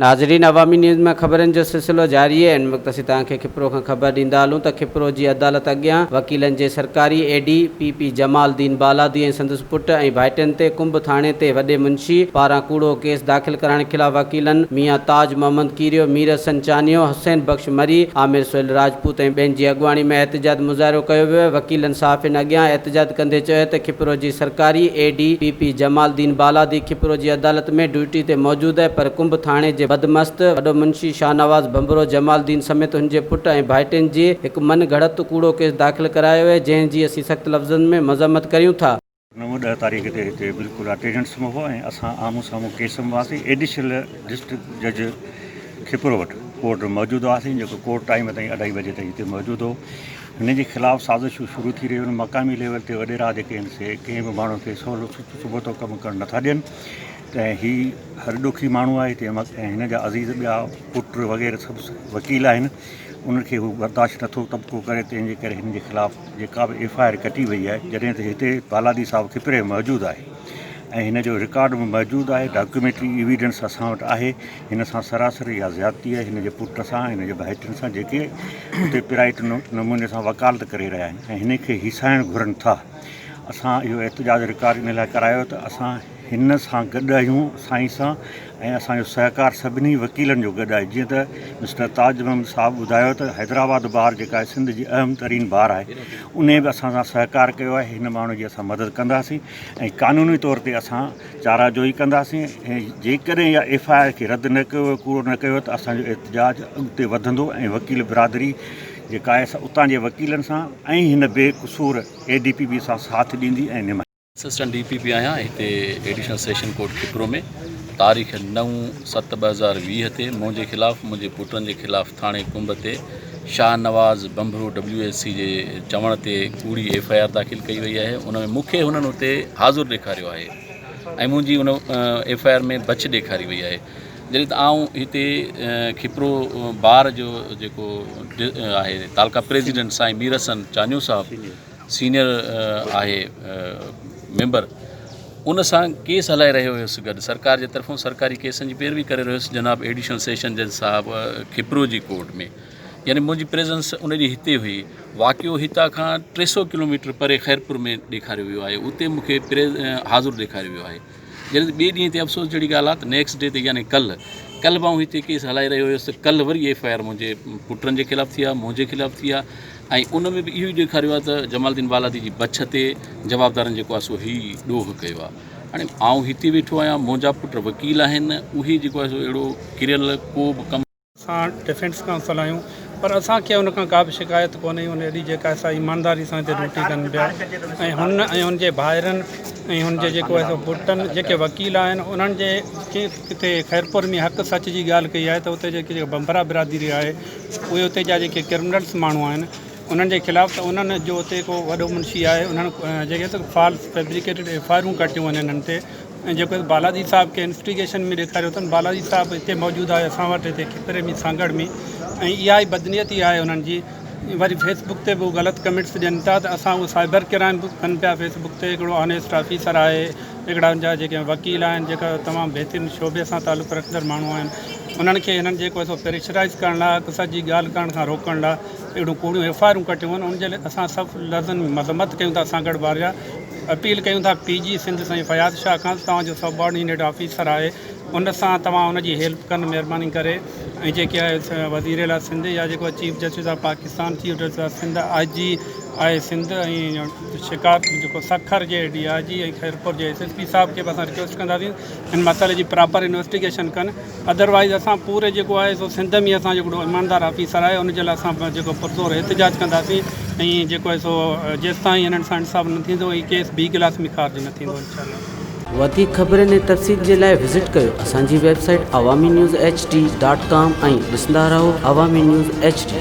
नाज़रीन, अवामी न्यूज़ में ख़बरनि जो सिलसिलो जारी है। इन वक्त असीं तव्हांखे खिप्रो खां ख़बर ॾींदा हलूं त खिप्रो जी अदालत अॻियां वकीलनि जे सरकारी एडी पी जमालदीन बालादी ऐं संदसि पुटु ऐं भाइटियुनि ते कुंभ थाणे ते वॾे मुंशी पारां कूड़ो केस दाख़िल कराइण ख़िलाफ़ वकीलनि मियां ताज मोहम्मद कीरियो, मीर संचानियो, हुसैन बख्श मरी, आमिर सोहेल राजपूत ऐं ॿियनि जी अॻुवाणी में एहतजाज मुज़ाहिरो कयो वियो। वकीलनि सहाफ़ियुनि अॻियां एहतजाज कंदे चयो त खिप्रो जी सरकारी एडी पी जमालदीन बालादी खिप्रो जी अदालत में ड्यूटी ते मौजूदु आहे, पर कुंभ थाणे जे बदमस्त वॾो मुंशी शाहनवाज़ बंबरो जमालदीन समेत हुनजे पुट ऐं भाइटियुनि जी हिकु मन घड़त कूड़ो केस दाख़िल करायो आहे, जंहिंजी असीं सख़्त लफ़्ज़नि में मज़म्मत करियूं था। 10 तारीख़ ते हिते बिल्कुलु अटेंडेंस में हो ऐं असां आम्हूं साम्हूं केस में हुआसीं। एडिशनल डिस्ट्रिक्ट जज खिप्रो वटि कोर्ट मौजूदु हुआसीं, जेको कोर्ट टाइम ताईं 2:30 बजे ताईं हिते मौजूदु हो। हिन जे ख़िलाफ़ु साज़िशूं शुरू थी रहियूं आहिनि। मक़ामी लेवल ते वॾेरा जेके आहिनि से कंहिं बि माण्हू खे सुबुह तो कमु करणु नथा ॾियनि। त हीउ हर ॾुखी माण्हू आहे हिते ऐं हिन जा अज़ीज़ ॿिया पुट वग़ैरह सभु वकील आहिनि, उनखे हू बर्दाश्त नथो तबिको करे, तंहिंजे करे हिन जे ख़िलाफ़ु जेका बि FIR कटी वई आहे, जॾहिं त हिते बालादी साहिबु खिपरे मौजूदु आहे ऐं हिन जो रिकॉर्ड बि मौजूदु आहे, डॉक्यूमेंट्री एविडेंस असां वटि आहे। हिन सां सरासर या ज़्यादती आहे हिन जे पुट सां, हिन जे भाइटियुनि सां, जेके हुते पिराइट नमूने सां वकालत करे रहिया आहिनि ऐं हिन खे हिसाइणु घुरनि था। असां इहो एहतजाज रिकॉर्ड इन लाइ करायो त असां हिन सां गॾु आहियूं, साईं सां, ऐं असांजो सहकार सभिनी वकीलनि जो गॾु आहे। जीअं त मिस्टर ताज मोहम्मद साहिबु ॿुधायो त हैदराबाद बार जेका आहे सिंध जी अहम तरीन बार आहे, उन बि असां सां सहकार कयो आहे। हिन माण्हू जी असां मदद कंदासीं ऐं क़ानूनी तौर ते असां चाराजोई कंदासीं ऐं जेकॾहिं इहा FIR खे रद्द न कयो, कूड़ो न कयो, त असांजो एहतजाज अॻिते वधंदो ऐं वकील बिरादरी जेका आहे उतां जे वकीलनि सां ऐं हिन बेक़सूर ADPP सां साथ ॾींदी ऐं निमाईंदी। असिस्टेंट DPP आहियां हिते एडिशनल सेशन कोर्ट खिप्रो में। तारीख़ 9/7/2020 ते मुंहिंजे ख़िलाफ़ु, मुंहिंजे पुटनि जे ख़िलाफ़ु थाणे कुंभ ते शाहनवाज़ बंबरो WSC जे चवण ते कूड़ी FIR दाख़िल कई वई आहे। उन में मूंखे हुननि हुते हाज़ुर ॾेखारियो आहे ऐं मुंहिंजी उन FIR में बच ॾेखारी वई आहे। जॾहिं त आऊं हिते खिप्रो बार जो जेको आहे तालका प्रेसिडेंट साईं मीर संचानियो साहिबु सीनियर आहे मेंबर, उन सां केस हलाए रहियो हुयुसि गॾु सरकार जे तरफ़ां सरकारी केसनि जी पैरवी करे रहियो हुयुसि जनाब एडिशनल सेशन जज साहिबु खिप्रो जी कोर्ट में। यानी मुंहिंजी प्रेजेंस उन ॾींहुं हिते हुई। वाक़ियो हितां खां 300 किलोमीटर परे खैरपुर में ॾेखारियो वियो आहे, उते मूंखे हाज़ुर ॾेखारियो वियो आहे। जॾहिं ॿिए ॾींहं ते अफ़सोस जहिड़ी ॻाल्हि आहे त नेक्स्ट डे ते यानी कल्ह बि आऊं हिते केस हलाए रहियो हुयुसि। कल्ह वरी FIR मुंहिंजे पुटनि जे ख़िलाफ़ु थी आहे, मुंहिंजे ख़िलाफ़ु थी आहे ऐं उन में बि इहो ई ॾेखारियो आहे त जमालदीन बालादी जी बछ ते जवाबदारनि जेको आहे सो ही ॾोह कयो आहे। हाणे आऊं हिते वेठो आहियां, मुंहिंजा पुट वकील आहिनि, उहे जेको आहे सो अहिड़ो किरियल को बि कमु। असां डिफेंस काउंसिल आहियूं, पर असांखे हुन खां का बि शिकायत कोन्हे। हुन एॾी जेका असां ईमानदारी सां हिते ड्यूटी कनि पिया ऐं हुन ऐं हुनजे भाइरनि ऐं हुनजे जेको आहे सो पुटनि जेके वकील आहिनि, उन्हनि जे किथे खैरपुर में हक़ सच जी ॻाल्हि कई आहे त उते जेके बंबरा बिरादरी आहे, उहे उते जा जेके क्रिमिनल्स माण्हू आहिनि, उन्हनि जे ख़िलाफ़ु त उन्हनि जो उते को वॾो मुंशी आहे, उन्हनि जेके त फॉल्स फैब्रिकेटेड FIR कटियूं आहिनि हिननि ते। ऐं जेको बालाजी साहिब खे इंस्टिगेशन में ॾेखारियो अथनि, बालाजी साहिबु हिते मौजूदु आहे असां वटि हिते खिपरे में सांगड़ में, ऐं इहा ई बदनीयती आहे उन्हनि जी। वरी फेसबुक ते बि ग़लति कमेंट्स ॾियनि था त असां उहो साइबर क्राइम बि कनि पिया फेसबुक ते। हिकिड़ो ऑनेस्ट ऑफिसर आहे, हिकिड़ा हुनजा जेके वकील आहिनि जेका तमामु बहितरीनु शोबे सां तालुक़ु रखंदड़ माण्हू आहिनि, उन्हनि खे हिननि जेको आहे सो प्रेशराइज़ करण लाइ, हक़ सच जी ॻाल्हि करण खां रोकण लाइ अहिड़ियूं कूड़ियूं FIR कटियूं आहिनि। उनजे लाइ असां सभु लफ़्ज़नि में मज़म्मत कयूं था। सांगड़ बार जा अपील कयूं था PG सिंध साईं फयाज़ शाह खां, तव्हांजो सबऑर्डिनेट ऑफिसर आहे, उन सां तव्हां उनजी हेल्प कनि महिरबानी करे। ऐं जेके आहे वज़ीर आला सिंध या जेको chief justice of Pakistan, chief justice of Sindh, IG आहे सिंध, ऐं शिकार जेको सखर जे DIG ऐं खैरपुर जे SSP साहिब खे बि असां रिक्वेस्ट कंदासीं हिन मसइले जी प्रॉपर इन्वेस्टिगेशन कनि। अदरवाइज़ असां पूरे जेको आहे सो सिंध में असां जेको ईमानदार ऑफिसर आहे उनजे लाइ असां जेको पुरज़ोर एहतजाज कंदासीं ऐं जेको आहे सो जेसिताईं हिननि सां इंसाफ़ न थींदो हीउ केस B क्लास में ख़ारिज न थींदो इंशाअल्लाह। वधीक ख़बरनि ऐं तफ़सील जे लाइ विज़िट कयो असांजी वेबसाइट awamiNewsHD.com ऐं ॾिसंदा रहो अवामी न्यूज़ HD।